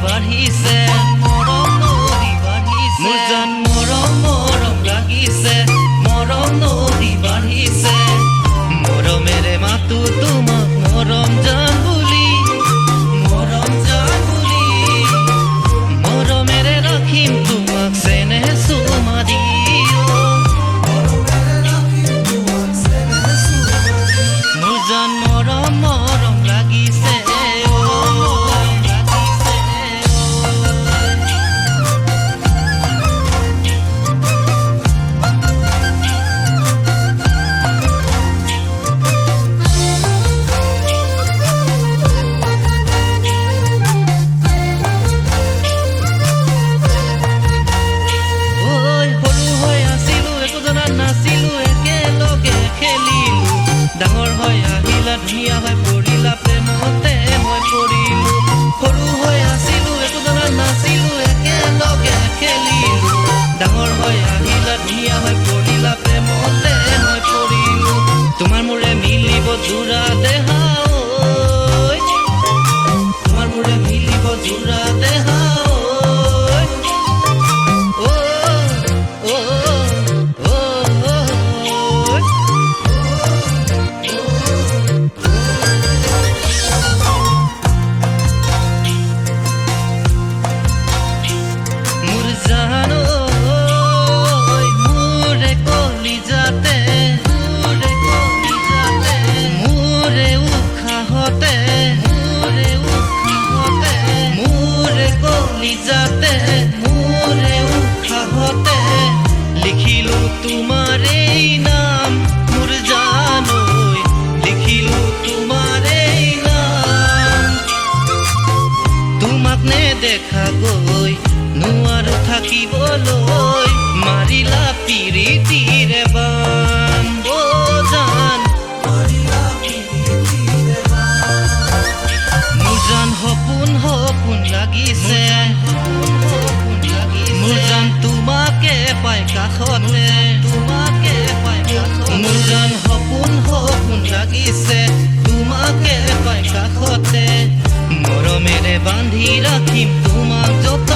লাগিছে মৰম নদী বাঢ়িছে মোৰজন মৰম লাগিছে মৰম নদী বাঢ়িছে মৰমেৰে মাতো তোমাক মৰম জান বুলি মৰমেৰে ৰাখিম তোমাক চেনেহ চুমা দি মোৰজন মৰম লাগিছে ডাঙৰ হৈ আহিলা ধুনীয়া হৈ পৰিলা প্ৰেমতে মই পৰিলো সৰু হৈ আছিলো একো জনা নাছিলো একেলগে খেলিলো ডাঙৰ হৈ আহিলা ধুনীয়া হৈ পৰিলা প্ৰেমতে মই পৰিলো তোমাৰ মোৰে মিলিব জোৰা দেহা তোমাৰ মোৰে মিলিব জোৰা দেহা লিখিলো তোমাৰে নাম মোৰ জানৈ লিখিলো তোমাৰে নাম তোমাক নেদেখা গৈ নোৱাৰো থাকিবলৈ মাৰিলা পিৰিতিৰে বান জান মোৰ জান সপোন লাগিছে মোৰ জান তোমাকে পাই কাষতে মোৰ জান সপোন লাগিছে তোমাকে পাই কাষতে মৰমেৰে বান্ধি ৰাখিম তোমাক যত